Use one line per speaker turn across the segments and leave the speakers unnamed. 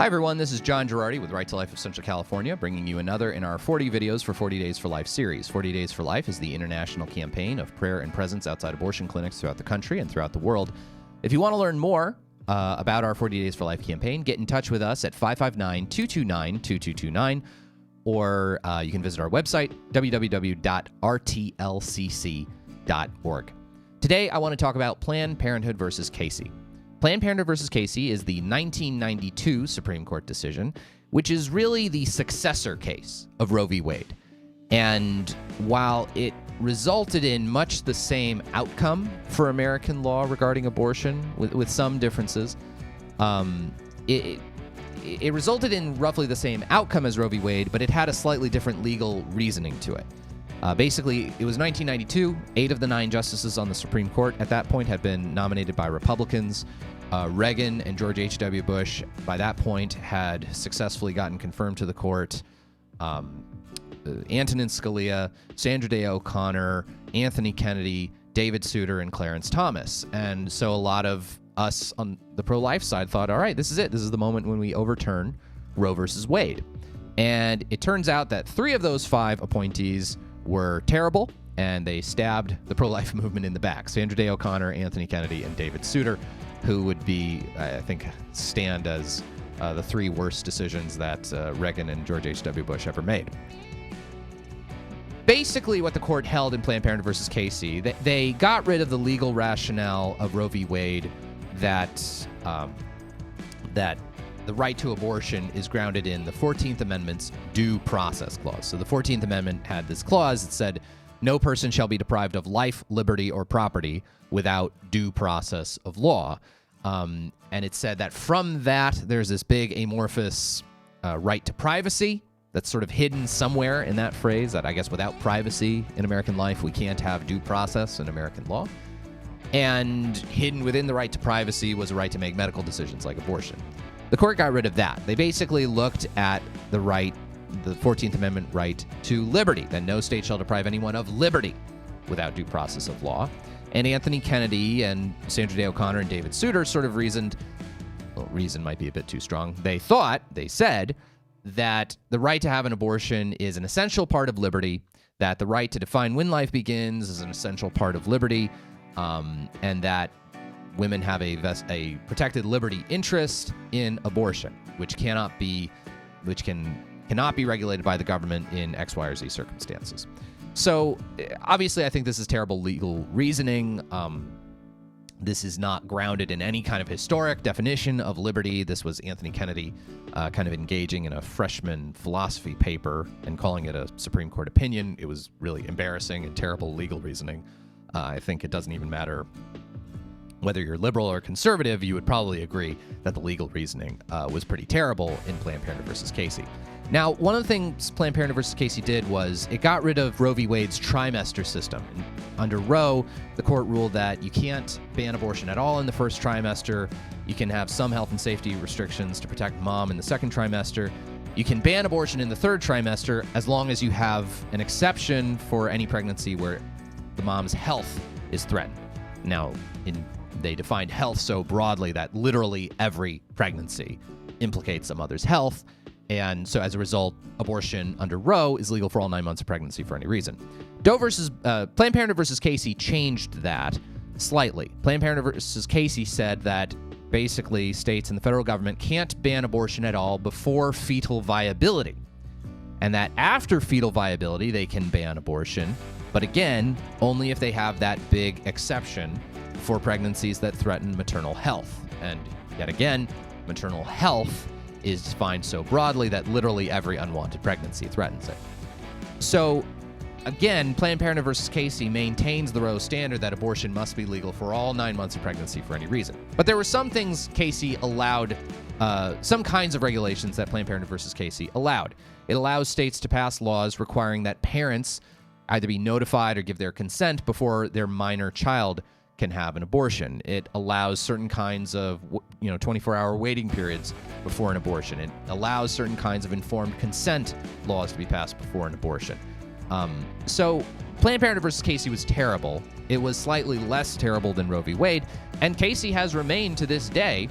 Hi, everyone. This is John Girardi with Right to Life of Central California, bringing you another in our 40 videos for 40 Days for Life series. 40 Days for Life is the international campaign of prayer and presence outside abortion clinics throughout the country and throughout the world. If you want to learn more about our 40 Days for Life campaign, get in touch with us at 559-229-2229, or you can visit our website, www.rtlcc.org. Today, I want to talk about Planned Parenthood versus Casey. Planned Parenthood versus Casey is the 1992 Supreme Court decision, which is really the successor case of Roe v. Wade. And while it resulted in much the same outcome for American law regarding abortion, with some differences, it resulted in roughly the same outcome as Roe v. Wade, but it had a slightly different legal reasoning to it. Basically, it was 1992. 8 of the 9 justices on the Supreme Court at that point had been nominated by Republicans. Reagan and George H.W. Bush, by that point, had successfully gotten confirmed to the court. Antonin Scalia, Sandra Day O'Connor, Anthony Kennedy, David Souter, and Clarence Thomas. And so a lot of us on the pro-life side thought, all right, this is it. This is the moment when we overturn Roe versus Wade. And it turns out that 3 of those 5 appointees were terrible, and they stabbed the pro-life movement in the back. Sandra Day O'Connor, Anthony Kennedy, and David Souter, who would be, I think, stand as the 3 worst decisions that Reagan and George H.W. Bush ever made. Basically, what the court held in Planned Parenthood versus Casey, they got rid of the legal rationale of Roe v. Wade that the right to abortion is grounded in the 14th Amendment's due process clause. So the 14th Amendment had this clause that said, no person shall be deprived of life, liberty, or property without due process of law. And it said that from that, there's this big amorphous right to privacy that's sort of hidden somewhere in that phrase, that I guess without privacy in American life, we can't have due process in American law. And hidden within the right to privacy was a right to make medical decisions like abortion. The court got rid of that. They basically looked at the 14th Amendment right to liberty, that no state shall deprive anyone of liberty without due process of law. And Anthony Kennedy and Sandra Day O'Connor and David Souter sort of reason might be a bit too strong. They said that the right to have an abortion is an essential part of liberty, that the right to define when life begins is an essential part of liberty, and that women have a protected liberty interest in abortion, which cannot be regulated by the government in X, Y, or Z circumstances. So obviously, I think this is terrible legal reasoning. This is not grounded in any kind of historic definition of liberty. This was Anthony Kennedy kind of engaging in a freshman philosophy paper and calling it a Supreme Court opinion. It was really embarrassing and terrible legal reasoning. I think it doesn't even matter whether you're liberal or conservative, you would probably agree that the legal reasoning was pretty terrible in Planned Parenthood versus Casey. Now, one of the things Planned Parenthood versus Casey did was it got rid of Roe v. Wade's trimester system. And under Roe, the court ruled that you can't ban abortion at all in the first trimester. You can have some health and safety restrictions to protect mom in the second trimester. You can ban abortion in the third trimester as long as you have an exception for any pregnancy where the mom's health is threatened. Now, they defined health so broadly that literally every pregnancy implicates a mother's health. And so as a result, abortion under Roe is legal for all 9 months of pregnancy for any reason. Planned Parenthood versus Casey changed that slightly. Planned Parenthood versus Casey said that basically states and the federal government can't ban abortion at all before fetal viability. And that after fetal viability, they can ban abortion. But again, only if they have that big exception for pregnancies that threaten maternal health. And yet again, maternal health is defined so broadly that literally every unwanted pregnancy threatens it. So again, Planned Parenthood versus Casey maintains the Roe standard that abortion must be legal for all 9 months of pregnancy for any reason. But there were some things Casey allowed, some kinds of regulations that Planned Parenthood versus Casey allowed. It allows states to pass laws requiring that parents either be notified or give their consent before their minor child can have an abortion. It allows certain kinds of 24-hour waiting periods before an abortion. It allows certain kinds of informed consent laws to be passed before an abortion. So Planned Parenthood versus Casey was terrible. It was slightly less terrible than Roe v. Wade, and Casey has remained to this day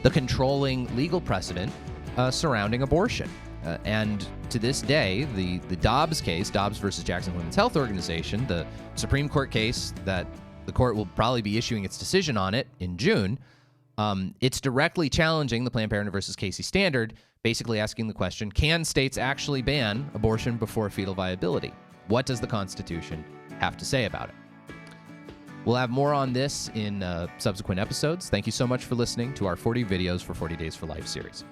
the controlling legal precedent surrounding abortion. And to this day, the Dobbs case, Dobbs versus Jackson Women's Health Organization, the Supreme Court case that the court will probably be issuing its decision on it in June, it's directly challenging the Planned Parenthood versus Casey standard, basically asking the question, can states actually ban abortion before fetal viability? What does the Constitution have to say about it? We'll have more on this in subsequent episodes. Thank you so much for listening to our 40 videos for 40 Days for Life series.